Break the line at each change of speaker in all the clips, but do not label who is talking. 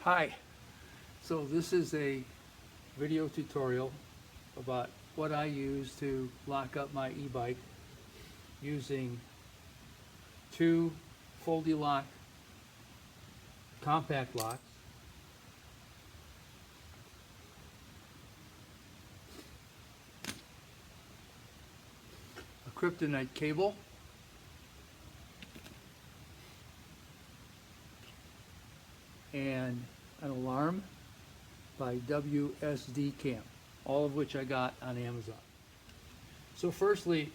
Hi, so this is a video tutorial about what I use to lock up my e-bike using two FoldyLock compact locks, a kryptonite cable, and an alarm by WSD Cam, all of which I got on Amazon. So firstly,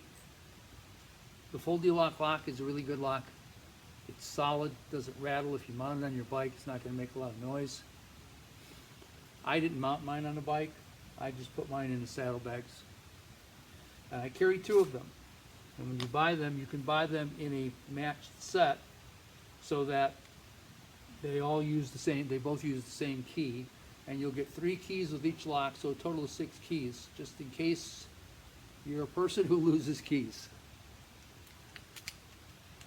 the FoldyLock lock is a really good lock. It's solid, doesn't rattle. If you mount it on your bike, it's not going to make a lot of noise. I didn't mount mine on a bike. I just put mine in the saddlebags. And I carry two of them. And when you buy them, you can buy them in a matched set so that they all use the same, they both use the same key, and you'll get 3 keys with each lock, so a total of 6 keys, just in case you're a person who loses keys.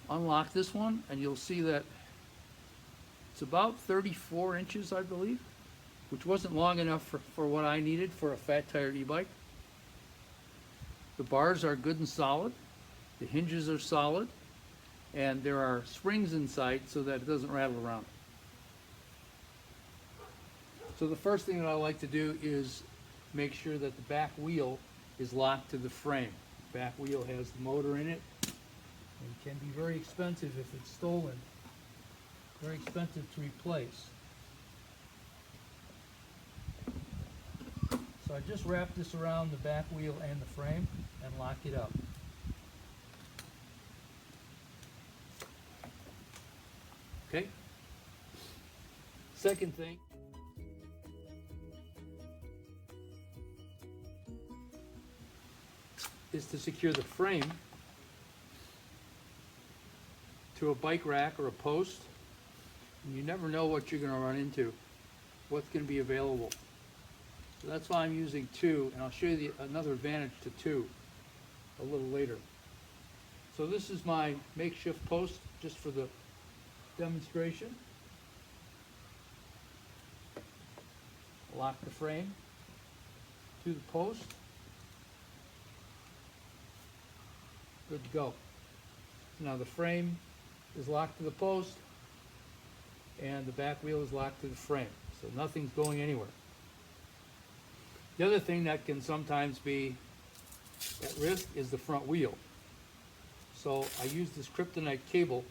Unlock this one, and you'll see that it's about 34 inches, I believe, which wasn't long enough for what I needed for a fat tire e-bike. The bars are good and solid, the hinges are solid, and there are springs inside so that it doesn't rattle around. So the first thing that I like to do is make sure that the back wheel is locked to the frame. The back wheel has the motor in it, and can be very expensive if it's stolen. Very expensive to replace. So I just wrap this around the back wheel and the frame and lock it up. Okay? Second thing is to secure the frame to a bike rack or a post. And you never know what you're going to run into, what's going to be available. So that's why I'm using 2, and I'll show you another advantage to 2 a little later. So this is my makeshift post just for the demonstration. Lock the frame to the post. Good to go. Now the frame is locked to the post and the back wheel is locked to the frame, so nothing's going anywhere. The other thing that can sometimes be at risk is the front wheel. So I use this kryptonite cable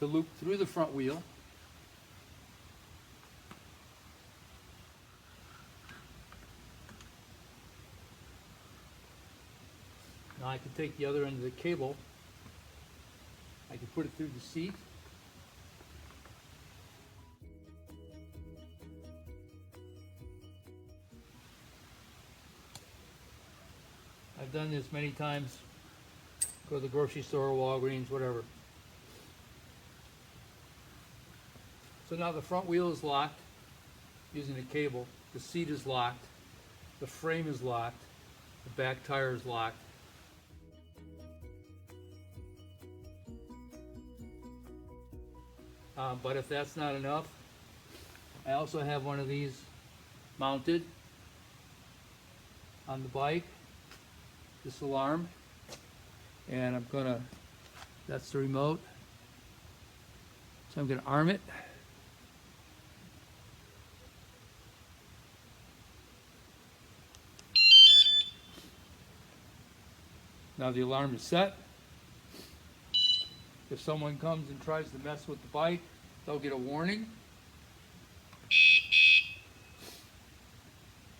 to loop through the front wheel. Now I can take the other end of the cable, I can put it through the seat. I've done this many times, go to the grocery store, Walgreens, whatever. So now the front wheel is locked using the cable, the seat is locked, the frame is locked, the back tire is locked. But if that's not enough, I also have one of these mounted on the bike, this alarm, and I'm gonna, that's the remote, so I'm gonna arm it. Now the alarm is set. If someone comes and tries to mess with the bike, they'll get a warning.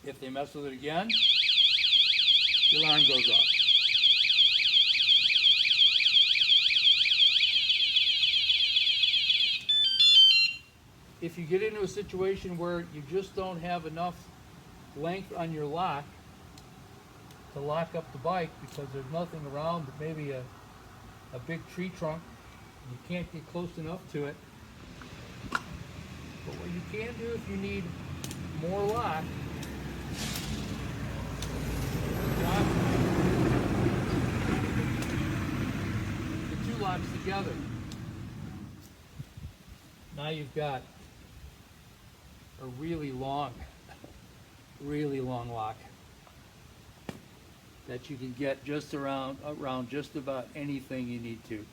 If they mess with it again, the alarm goes off. If you get into a situation where you just don't have enough length on your lock to lock up the bike because there's nothing around but maybe a big tree trunk, you can't get close enough to it. But what you can do if you need more lock, the 2 locks together. Now you've got a really long lock that you can get just around just about anything you need to.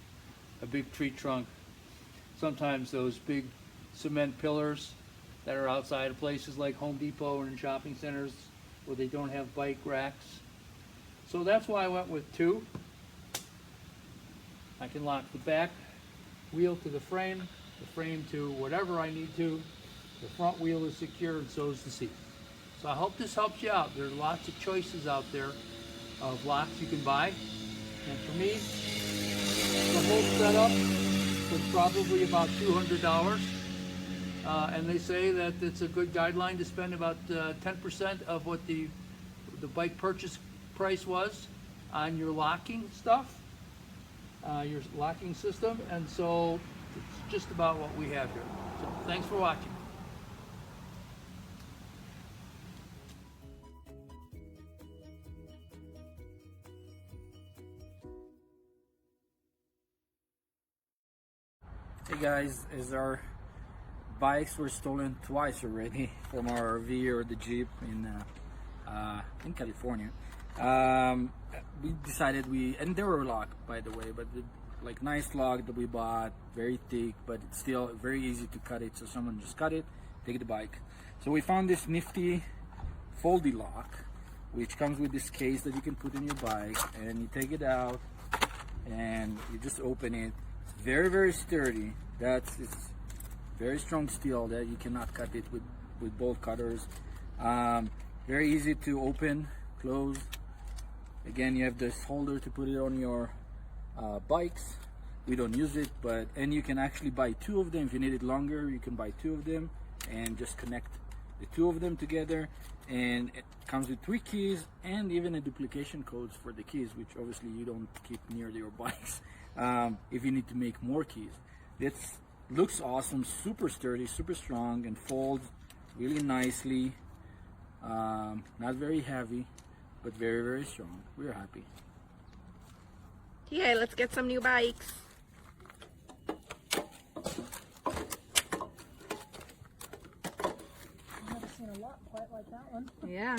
A big tree trunk, sometimes those big cement pillars that are outside of places like Home Depot and in shopping centers where they don't have bike racks. So that's why I went with two. I can lock the back wheel to the frame to whatever I need to. The front wheel is secure and so is the seat. So I hope this helps you out. There's lots of choices out there of locks you can buy. And for me, the whole setup was probably about $200. And they say that it's a good guideline to spend about 10% of what the bike purchase price was on your locking stuff, your locking system. And so it's just about what we have here. So thanks for watching.
Hey guys, as our bikes were stolen twice already from our RV or the Jeep in California, we decided and they were locked by the way, but like nice lock that we bought, very thick, but it's still very easy to cut it. So someone just cut it, take the bike. So we found this nifty FoldyLock, which comes with this case that you can put in your bike, and you take it out and you just open it. Very, very sturdy. It's very strong steel that you cannot cut it with bolt cutters. Very easy to open, close. Again, you have this holder to put it on your bikes. We don't use it, and you can actually buy two of them. If you need it longer, you can buy two of them and just connect the two of them together. And it comes with 3 keys and even a duplication codes for the keys, which obviously you don't keep near your bikes. If you need to make more keys. It looks awesome, super sturdy, super strong, and folds really nicely. Not very heavy, but very, very strong. We're happy.
Okay, let's get some new bikes.
I've never seen a lot quite like that one.
Yeah.